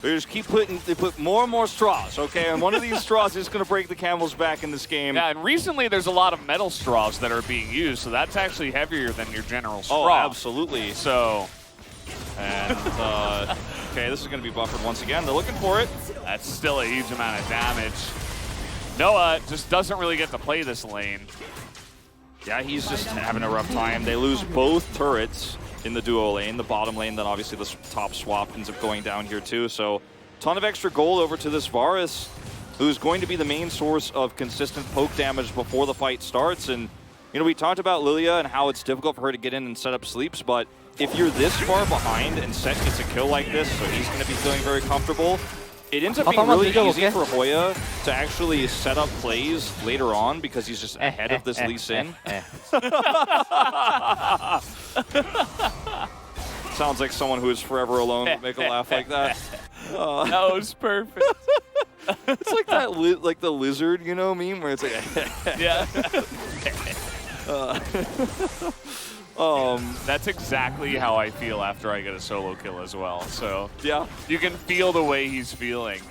They just they put more and more straws, okay? And one of these straws is going to break the camel's back in this game. Yeah, and recently there's a lot of metal straws that are being used, so that's actually heavier than your general straw. Oh, absolutely. So, and, okay, this is going to be buffered once again. They're looking for it. That's still a huge amount of damage. Noah just doesn't really get to play this lane. Yeah, he's just having a rough time. They lose both turrets in the duo lane, the bottom lane, then obviously the top swap ends up going down here too. So ton of extra gold over to this Varus, who's going to be the main source of consistent poke damage before the fight starts. And, you know, we talked about Lilia and how it's difficult for her to get in and set up sleeps, but if you're this far behind and Set gets a kill like this, so he's going to be feeling very comfortable, it ends up being really easy for Hoya to actually set up plays later on because he's just ahead of this Lee Sin. Sounds like someone who is forever alone would make a laugh like that. That was perfect. It's like that, like the lizard, you know, meme where it's like, yeah. That's exactly how I feel after I get a solo kill as well. So yeah, you can feel the way he's feeling.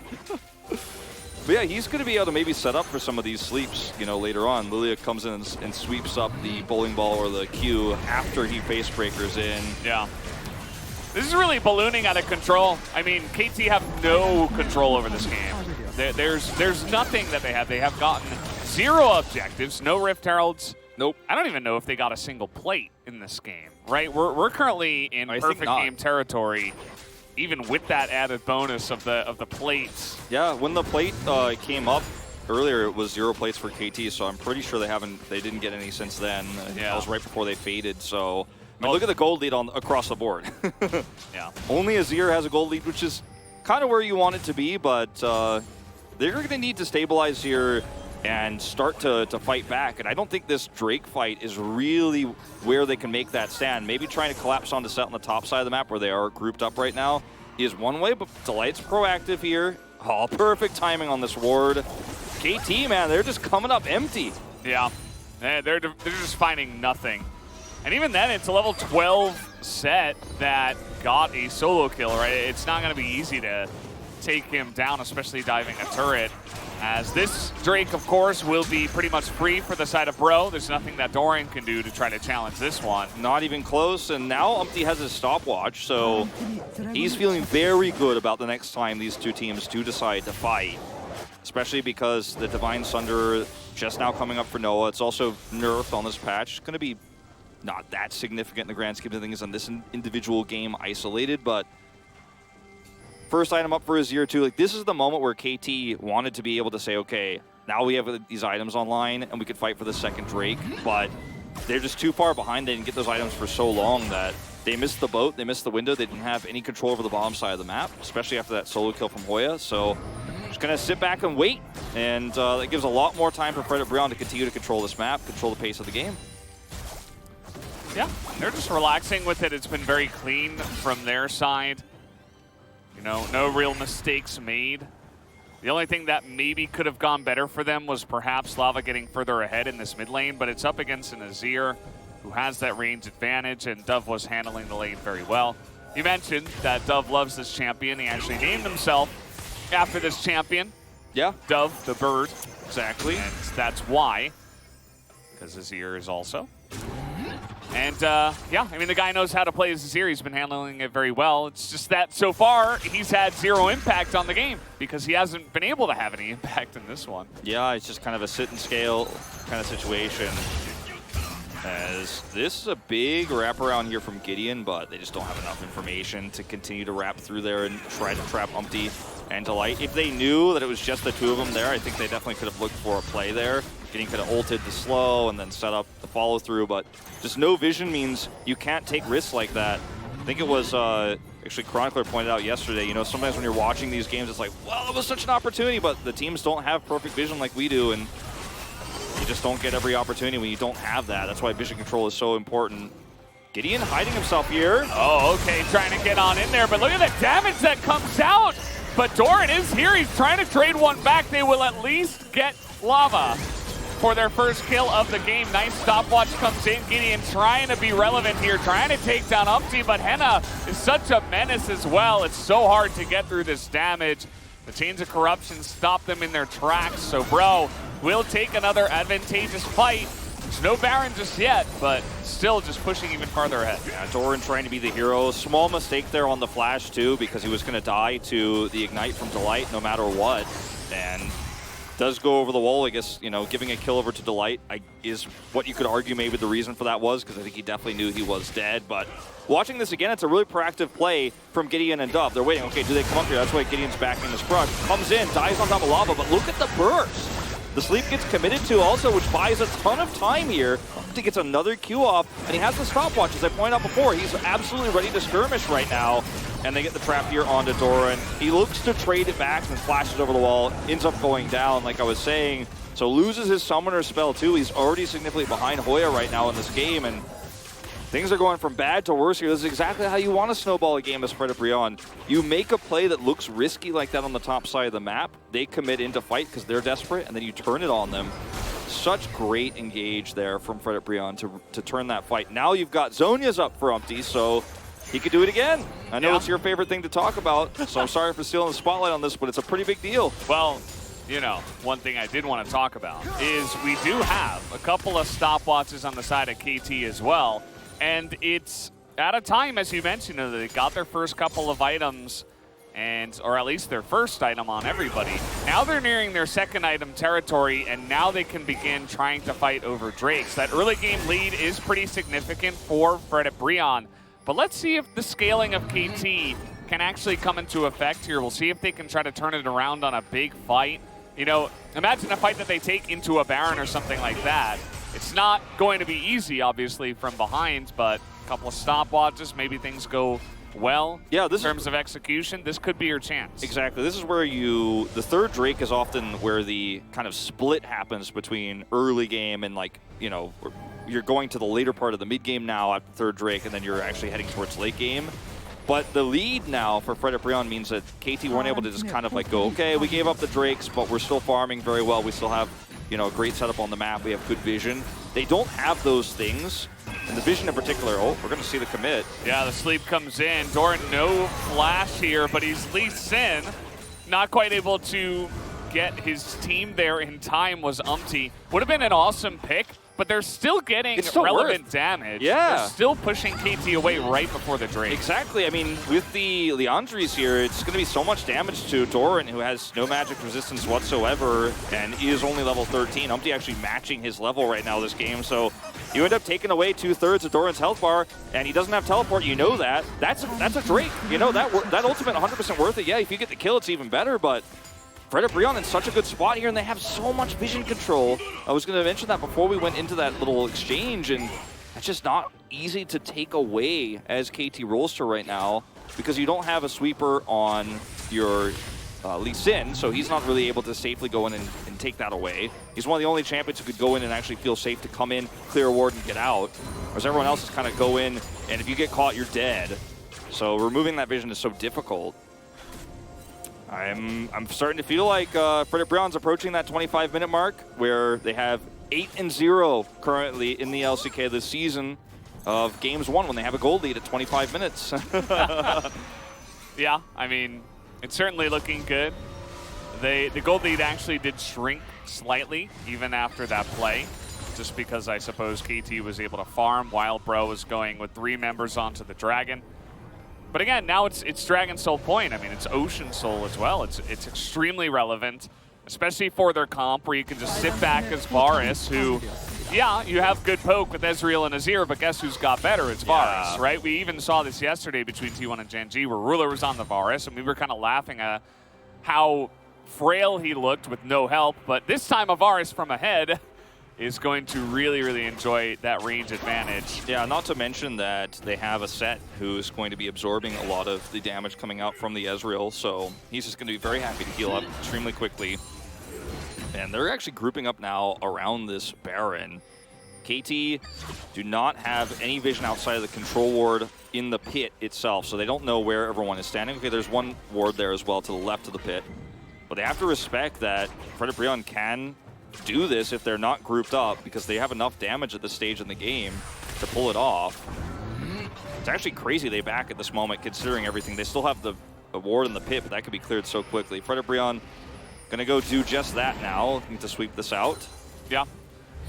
But yeah, he's going to be able to maybe set up for some of these sleeps, you know, later on. Lilia comes in and sweeps up the bowling ball or the Q after he face breakers in. Yeah. This is really ballooning out of control. I mean, KT have no control over this game. There's nothing that they have. They have gotten 0 objectives, no Rift Heralds. Nope. I don't even know if they got a single plate in this game, right? We're currently in perfect game territory, even with that added bonus of the plates. Yeah, when the plate came up earlier, it was 0 plates for KT, so I'm pretty sure they didn't get any since then. Yeah. That was right before they faded, so I mean, look at the gold lead across the board. Yeah. Only Azir has a gold lead, which is kind of where you want it to be, but they're going to need to stabilize here and start to fight back. And I don't think this Drake fight is really where they can make that stand. Maybe trying to collapse onto Set on the top side of the map where they are grouped up right now is one way, but Delight's proactive here. Oh, perfect timing on this ward. KT, man, they're just coming up empty. Yeah, they're just finding nothing. And even then, it's a level 12 Set that got a solo kill, right? It's not going to be easy to take him down, especially diving a turret. As this Drake, of course, will be pretty much free for the side of Bro. There's nothing that Dorian can do to try to challenge this one. Not even close, and now Umpty has his stopwatch, so he's feeling very good about the next time these two teams do decide to fight, especially because the Divine Sunder just now coming up for Noah. It's also nerfed on this patch. It's going to be not that significant in the grand scheme of things on this individual game isolated, but first item up for Azir too. Like, this is the moment where KT wanted to be able to say, okay, now we have these items online and we could fight for the second Drake, but they're just too far behind. They didn't get those items for so long that they missed the boat, they missed the window. They didn't have any control over the bottom side of the map, especially after that solo kill from Hoya. So just gonna sit back and wait, and that gives a lot more time for Fred Brion to continue to control this map, control the pace of the game. Yeah, they're just relaxing with it. It's been very clean from their side. You know, no real mistakes made. The only thing that maybe could have gone better for them was perhaps Lava getting further ahead in this mid lane, but it's up against an Azir who has that range advantage, and Dove was handling the lane very well. You mentioned that Dove loves this champion. He actually named himself after this champion. Yeah. Dove, the bird. Exactly. And that's why, because Azir is also. And, yeah, I mean, the guy knows how to play his Azir. He's been handling it very well. It's just that so far, he's had 0 impact on the game because he hasn't been able to have any impact in this one. Yeah, it's just kind of a sit and scale kind of situation. As this is a big wraparound here from Gideon, but they just don't have enough information to continue to wrap through there and try to trap Umpty and Delight. If they knew that it was just the two of them there, I think they definitely could have looked for a play there. Gideon could have ulted the slow and then set up the follow through, but just no vision means you can't take risks like that. I think it was actually Chronicler pointed out yesterday, you know, sometimes when you're watching these games, it's like, well, it was such an opportunity, but the teams don't have perfect vision like we do, and you just don't get every opportunity when you don't have that. That's why vision control is so important. Gideon hiding himself here. Oh, okay, trying to get on in there, but look at the damage that comes out. But Doran is here. He's trying to trade one back. They will at least get Lava. for their first kill of the game. Nice stopwatch comes in. Gideon trying to be relevant here, trying to take down Umpty, but Henna is such a menace as well. It's so hard to get through this damage. The Chains of Corruption stop them in their tracks, so Bro will take another advantageous fight. There's no Baron just yet, but still just pushing even farther ahead. Yeah, Doran trying to be the hero. Small mistake there on the flash too, because he was going to die to the Ignite from Delight no matter what. And does go over the wall. I guess, you know, giving a kill over to Delight is what you could argue maybe the reason for that was, because I think he definitely knew he was dead. But watching this again, it's a really proactive play from Gideon and Dove. They're waiting, okay, do they come up here? That's why Gideon's backing this brush. Comes in, dies on top of lava, but look at the burst. The sleep gets committed to also, which buys a ton of time here. He gets another Q off, and he has the stopwatch, as I pointed out before. He's absolutely ready to skirmish right now, and they get the trap here onto Doran. He looks to trade it back and flashes over the wall, ends up going down, like I was saying. So loses his summoner spell too. He's already significantly behind Hoya right now in this game, and things are going from bad to worse here. This is exactly how you want to snowball a game as Fred Brion. You make a play that looks risky like that on the top side of the map. They commit into fight because they're desperate, and then you turn it on them. Such great engage there from Fred Brion to turn that fight. Now you've got Zhonya's up for Umpty, so he could do it again. I know it's your favorite thing to talk about, so I'm sorry for stealing the spotlight on this, but it's a pretty big deal. Well, you know, one thing I did want to talk about is we do have a couple of stopwatches on the side of KT as well. And it's at a time, as you mentioned, they got their first couple of items, or at least their first item on everybody. Now they're nearing their second item territory, and now they can begin trying to fight over Drakes. That early game lead is pretty significant for Fred Brion. But let's see if the scaling of KT can actually come into effect here. We'll see if they can try to turn it around on a big fight. You know, imagine a fight that they take into a Baron or something like that. It's not going to be easy, obviously, from behind, but a couple of stopwatches, maybe things go well. Yeah, in terms of execution, this could be your chance. Exactly. This is where the third Drake is often where the kind of split happens between early game and, like, you know, you're going to the later part of the mid game now at the third Drake, and then you're actually heading towards late game. But the lead now for Fred Brion means that KT weren't able to just kind of like go, okay, we gave up the Drakes, but we're still farming very well. We still have, you know, a great setup on the map. We have good vision. They don't have those things. And the vision in particular, oh, we're going to see the commit. Yeah, the sleep comes in. Doran, no flash here, but he's Lee Sin. Not quite able to get his team there in time was Umpty. Would have been an awesome pick, but they're still getting relevant damage. Yeah. They're still pushing KT away right before the Drake. Exactly. I mean, with the Leandries here, it's going to be so much damage to Doran, who has no magic resistance whatsoever and is only level 13. Umpty actually matching his level right now this game, so you end up taking away 2/3 of Doran's health bar, and he doesn't have teleport. You know that. That's a Drake. You know, that ultimate 100% worth it. Yeah, if you get the kill, it's even better, but Fred Brion in such a good spot here, and they have so much vision control. I was going to mention that before we went into that little exchange, and it's just not easy to take away as KT rolls to right now, because you don't have a sweeper on your Lee Sin, so he's not really able to safely go in and take that away. He's one of the only champions who could go in and actually feel safe to come in, clear a ward, and get out. Whereas everyone else is kind of go in, and if you get caught, you're dead. So removing that vision is so difficult. I'm starting to feel like Fred Brion's approaching that 25-minute mark, where they have 8-0 currently in the LCK this season of games won when they have a gold lead at 25 minutes. Yeah, I mean, it's certainly looking good. The gold lead actually did shrink slightly even after that play, just because I suppose KT was able to farm while Bro was going with 3 members onto the Dragon. But again, now it's Dragon Soul Point. I mean, it's Ocean Soul as well. It's extremely relevant, especially for their comp, where you can just sit back as Varus, who, yeah, you have good poke with Ezreal and Azir, but guess who's got better? It's Varus, right? We even saw this yesterday between T1 and Gen G, where Ruler was on the Varus, and we were kind of laughing at how frail he looked with no help. But this time, a Varus from ahead is going to really, really enjoy that range advantage. Yeah, not to mention that they have a Set who's going to be absorbing a lot of the damage coming out from the Ezreal, so he's just going to be very happy to heal up extremely quickly. And they're actually grouping up now around this Baron. KT do not have any vision outside of the control ward in the pit itself, so they don't know where everyone is standing. Okay, there's one ward there as well to the left of the pit. But they have to respect that Fred Brion can do this if they're not grouped up because they have enough damage at this stage in the game to pull it off. It's actually crazy they back at this moment considering everything. They still have the ward in the pit, but that could be cleared so quickly. Predabrion gonna go do just that now. Need to sweep this out. Yeah,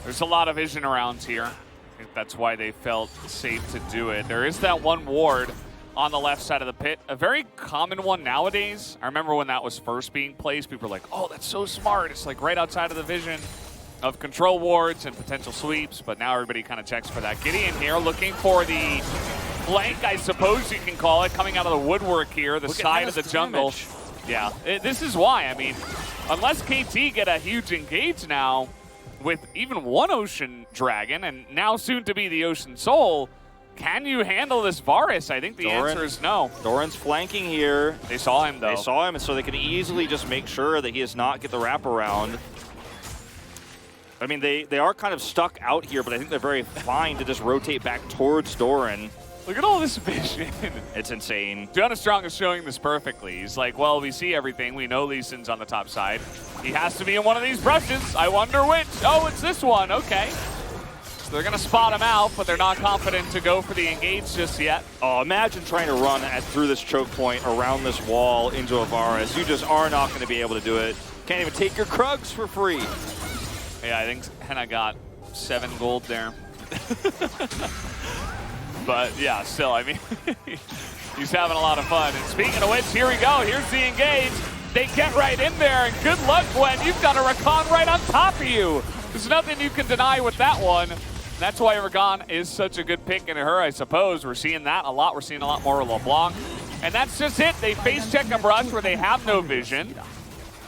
there's a lot of vision around here. I think that's why they felt safe to do it. There is that one ward on the left side of the pit, a very common one nowadays. I remember when that was first being placed, people were like, oh, that's so smart. It's like right outside of the vision of control wards and potential sweeps, but now everybody kind of checks for that. Gideon here looking for the flank, I suppose you can call it, coming out of the woodwork here, the side of the jungle. Yeah, this is why. I mean, unless KT get a huge engage now with even one Ocean Dragon and now soon to be the Ocean Soul, can you handle this Varus? I think the answer is no. Doran's flanking here. They saw him, though. They saw him, and so they can easily just make sure that he does not get the wraparound. I mean, they are kind of stuck out here, but I think they're very fine to just rotate back towards Doran. Look at all this vision. It's insane. Jonah Strong is showing this perfectly. He's like, well, we see everything. We know Lee Sin's on the top side. He has to be in one of these brushes. I wonder which. Oh, it's this one. Okay. So they're going to spot him out, but they're not confident to go for the engage just yet. Oh, imagine trying to run through this choke point around this wall into a Varus. You just are not going to be able to do it. Can't even take your Krugs for free. Yeah, I think Henna got 7 gold there. But yeah, still, I mean, he's having a lot of fun. And speaking of which, here we go. Here's the engage. They get right in there, and good luck, Gwen. You've got a Rakan right on top of you. There's nothing you can deny with that one. That's why Rakan is such a good pick in her, I suppose. We're seeing that a lot. We're seeing a lot more of LeBlanc. And that's just it. They face check a brush where they have no vision.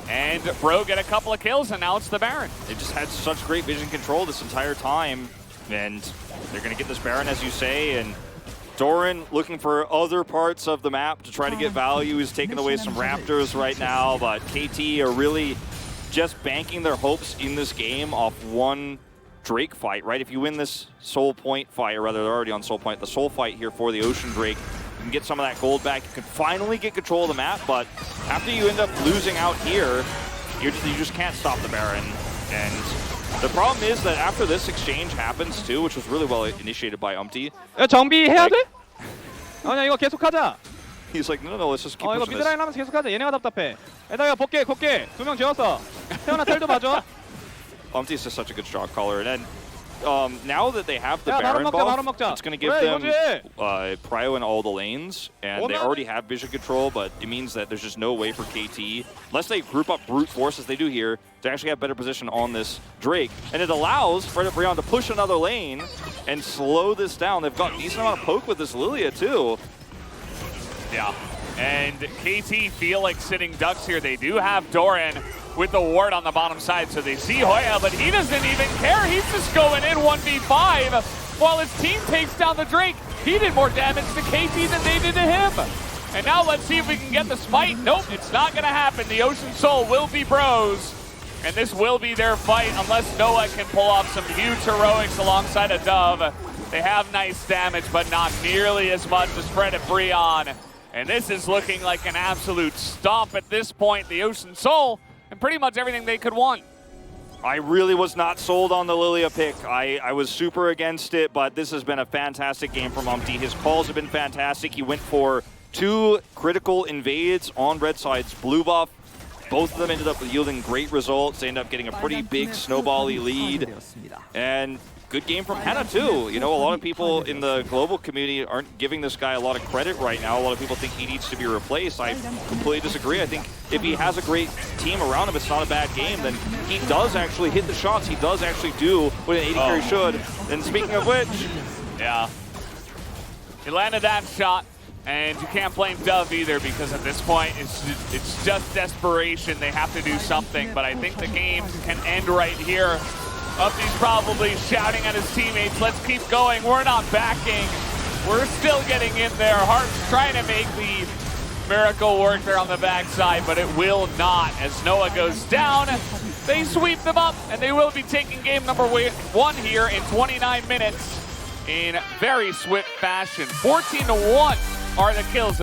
And Bro get a couple of kills, and now it's the Baron. They just had such great vision control this entire time. And they're going to get this Baron, as you say, and Doran looking for other parts of the map to try to get value. He's taking away some Raptors right now, but KT are really just banking their hopes in this game off one Drake fight, right? If you win this Soul Point fight, or rather they're already on Soul Point, the Soul fight here for the Ocean Drake, you can get some of that gold back. You can finally get control of the map, but after you end up losing out here, you just can't stop the Baron. And the problem is that after this exchange happens too, which was really well initiated by Umpty. 야, 정비해야 돼? 아니야, 이거 계속하자. He's like, no, let's just keep 이거 pushing this. 미드라인 하면서 계속하자. 얘네가 답답해. 에다가 볼게. 2명 지웠어. 태연아 텔도 봐줘. Umpty is just such a good shot caller, and then now that they have the 야, Baron 바로 buff, 먹자. it's going to give 그래, them 이거지. prio in all the lanes, and they already have vision control, but it means that there's just no way for KT, unless they group up brute force as they do here, to actually have better position on this Drake. And it allows Predabrion to push another lane and slow this down. They've got a decent amount of poke with this Lilia too. Yeah, and KT feel like sitting ducks here. They do have Doran with the ward on the bottom side, so they see Hoya, but he doesn't even care. He's just going in 1v5 while his team takes down the Drake. He did more damage to KT than they did to him. And now let's see if we can get this fight. Nope, it's not going to happen. The Ocean Soul will be Bros, and this will be their fight unless Noah can pull off some huge heroics alongside a Dove. They have nice damage, but not nearly as much as Predabrion. And this is looking like an absolute stomp at this point. The Ocean Soul and pretty much everything they could want. I really was not sold on the Lilia pick. I was super against it, but this has been a fantastic game from Umpty. His calls have been fantastic. He went for 2 critical invades on red side's blue buff. Both of them ended up yielding great results. They ended up getting a pretty big snowball-y lead. And good game from Henna too. You know, a lot of people in the global community aren't giving this guy a lot of credit right now. A lot of people think he needs to be replaced. I completely disagree. I think if he has a great team around him, it's not a bad game. Then he does actually hit the shots. He does actually do what an AD carry should. And speaking of which, yeah, he landed that shot. And you can't blame Dove either, because at this point, it's just desperation. They have to do something, but I think the game can end right here. Umpty's probably shouting at his teammates, let's keep going. We're not backing. We're still getting in there. Hart's trying to make the miracle work there on the backside, but it will not. As Noah goes down, they sweep them up, and they will be taking game number 1 here in 29 minutes in very swift fashion. 14-1 are the kills.